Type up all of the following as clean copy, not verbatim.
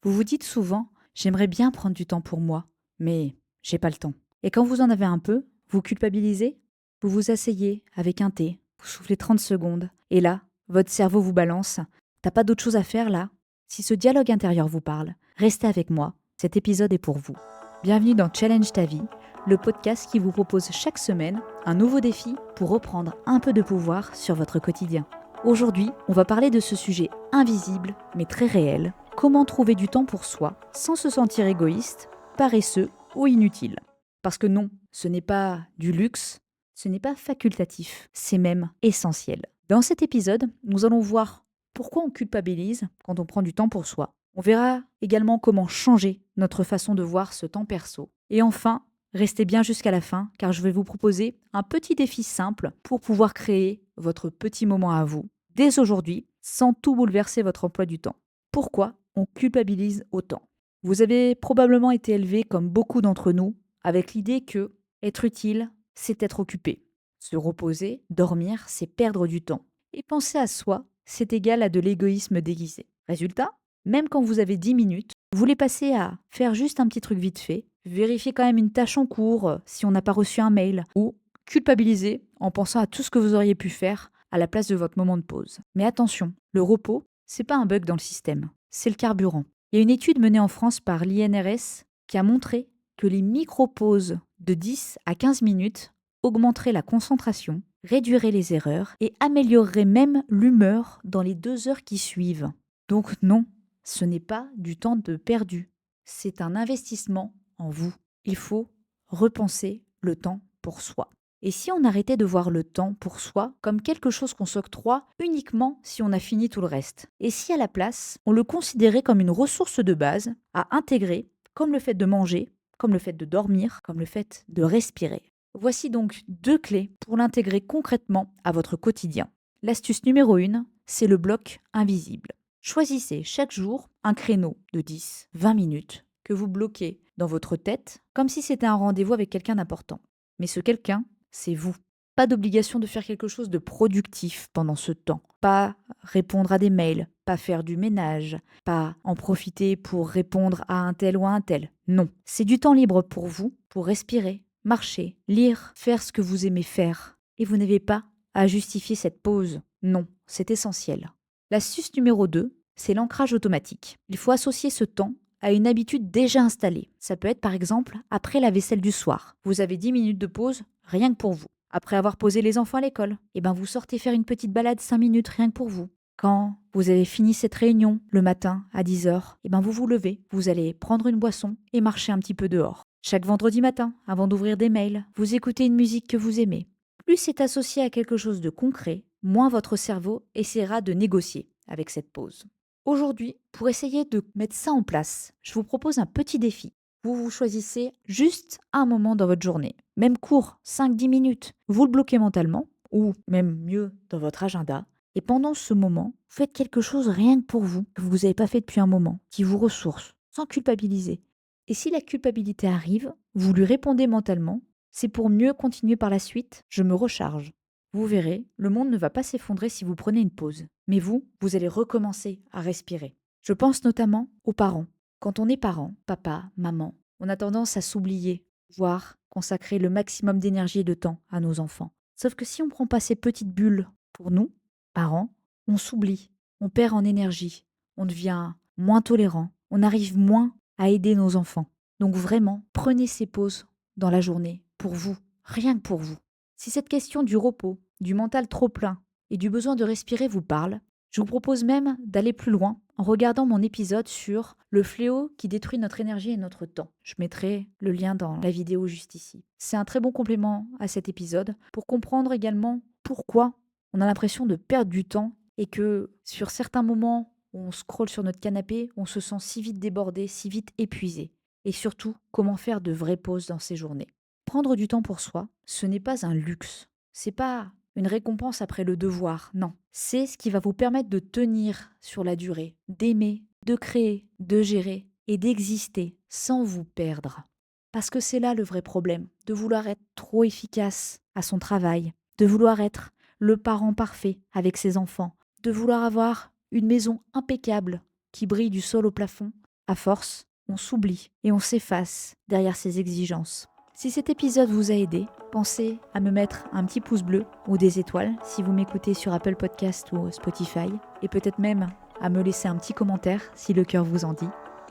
Vous vous dites souvent: «J'aimerais bien prendre du temps pour moi, mais j'ai pas le temps». Et quand vous en avez un peu, vous culpabilisez? Vous vous asseyez avec un thé, vous soufflez 30 secondes et là, votre cerveau vous balance: «Tu pas d'autre chose à faire là?» Si ce dialogue intérieur vous parle, restez avec moi, cet épisode est pour vous. Bienvenue dans Challenge ta vie, le podcast qui vous propose chaque semaine un nouveau défi pour reprendre un peu de pouvoir sur votre quotidien. Aujourd'hui, on va parler de ce sujet invisible mais très réel. Comment trouver du temps pour soi sans se sentir égoïste, paresseux ou inutile? Parce que non, ce n'est pas du luxe, ce n'est pas facultatif, c'est même essentiel. Dans cet épisode, nous allons voir pourquoi on culpabilise quand on prend du temps pour soi. On verra également comment changer notre façon de voir ce temps perso. Et enfin, restez bien jusqu'à la fin car je vais vous proposer un petit défi simple pour pouvoir créer votre petit moment à vous dès aujourd'hui sans tout bouleverser votre emploi du temps. Pourquoi on culpabilise autant? Vous avez probablement été élevé comme beaucoup d'entre nous avec l'idée que être utile, c'est être occupé. Se reposer, dormir, c'est perdre du temps. Et penser à soi, c'est égal à de l'égoïsme déguisé. Résultat, même quand vous avez 10 minutes, vous les passez à faire juste un petit truc vite fait, vérifier quand même une tâche en cours si on n'a pas reçu un mail, ou culpabiliser en pensant à tout ce que vous auriez pu faire à la place de votre moment de pause. Mais attention, le repos, c'est pas un bug dans le système, c'est le carburant. Il y a une étude menée en France par l'INRS qui a montré que les micro-pauses de 10 à 15 minutes augmenteraient la concentration, réduiraient les erreurs et amélioreraient même l'humeur dans les 2 heures qui suivent. Donc non, ce n'est pas du temps de perdu, c'est un investissement en vous. Il faut repenser le temps pour soi. Et si on arrêtait de voir le temps pour soi comme quelque chose qu'on s'octroie uniquement si on a fini tout le reste? Et si à la place, on le considérait comme une ressource de base à intégrer, comme le fait de manger, comme le fait de dormir, comme le fait de respirer? Voici donc 2 clés pour l'intégrer concrètement à votre quotidien. L'astuce numéro 1, c'est le bloc invisible. Choisissez chaque jour un créneau de 10-20 minutes que vous bloquez dans votre tête comme si c'était un rendez-vous avec quelqu'un d'important. Mais ce quelqu'un, c'est vous. Pas d'obligation de faire quelque chose de productif pendant ce temps. Pas répondre à des mails, pas faire du ménage, pas en profiter pour répondre à un tel ou à un tel. Non, c'est du temps libre pour vous, pour respirer, marcher, lire, faire ce que vous aimez faire. Et vous n'avez pas à justifier cette pause. Non, c'est essentiel. L'astuce numéro 2, c'est l'ancrage automatique. Il faut associer ce temps à une habitude déjà installée. Ça peut être par exemple après la vaisselle du soir. Vous avez 10 minutes de pause rien que pour vous. Après avoir posé les enfants à l'école, vous sortez faire une petite balade 5 minutes rien que pour vous. Quand vous avez fini cette réunion le matin à 10 heures, vous vous levez, vous allez prendre une boisson et marcher un petit peu dehors. Chaque vendredi matin, avant d'ouvrir des mails, vous écoutez une musique que vous aimez. Plus c'est associé à quelque chose de concret, moins votre cerveau essaiera de négocier avec cette pause. Aujourd'hui, pour essayer de mettre ça en place, je vous propose un petit défi. Vous choisissez juste un moment dans votre journée, même court, 5-10 minutes. Vous le bloquez mentalement, ou même mieux dans votre agenda. Et pendant ce moment, faites quelque chose rien que pour vous, que vous n'avez pas fait depuis un moment, qui vous ressource, sans culpabiliser. Et si la culpabilité arrive, vous lui répondez mentalement, c'est pour mieux continuer par la suite, je me recharge. Vous verrez, le monde ne va pas s'effondrer si vous prenez une pause. Mais vous allez recommencer à respirer. Je pense notamment aux parents. Quand on est parent, papa, maman, on a tendance à s'oublier, voire consacrer le maximum d'énergie et de temps à nos enfants. Sauf que si on ne prend pas ces petites bulles pour nous, parents, on s'oublie, on perd en énergie, on devient moins tolérant, on arrive moins à aider nos enfants. Donc vraiment, prenez ces pauses dans la journée, pour vous, rien que pour vous. Si cette question du repos, du mental trop plein et du besoin de respirer vous parle, je vous propose même d'aller plus loin en regardant mon épisode sur le fléau qui détruit notre énergie et notre temps. Je mettrai le lien dans la vidéo juste ici. C'est un très bon complément à cet épisode pour comprendre également pourquoi on a l'impression de perdre du temps et que sur certains moments où on scrolle sur notre canapé, on se sent si vite débordé, si vite épuisé. Et surtout, comment faire de vraies pauses dans ces journées. Prendre du temps pour soi, ce n'est pas un luxe. C'est pas une récompense après le devoir, non. C'est ce qui va vous permettre de tenir sur la durée, d'aimer, de créer, de gérer et d'exister sans vous perdre. Parce que c'est là le vrai problème, de vouloir être trop efficace à son travail, de vouloir être le parent parfait avec ses enfants, de vouloir avoir une maison impeccable qui brille du sol au plafond, À force, on s'oublie et on s'efface derrière ces exigences. Si cet épisode vous a aidé, pensez à me mettre un petit pouce bleu ou des étoiles si vous m'écoutez sur Apple Podcast ou Spotify, et peut-être même à me laisser un petit commentaire si le cœur vous en dit.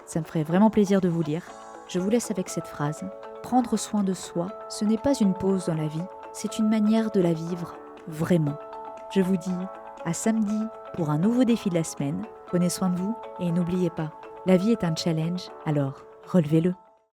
Ça me ferait vraiment plaisir de vous lire. Je vous laisse avec cette phrase. Prendre soin de soi, ce n'est pas une pause dans la vie, c'est une manière de la vivre vraiment. Je vous dis à samedi pour un nouveau défi de la semaine. Prenez soin de vous et n'oubliez pas, la vie est un challenge, alors relevez-le.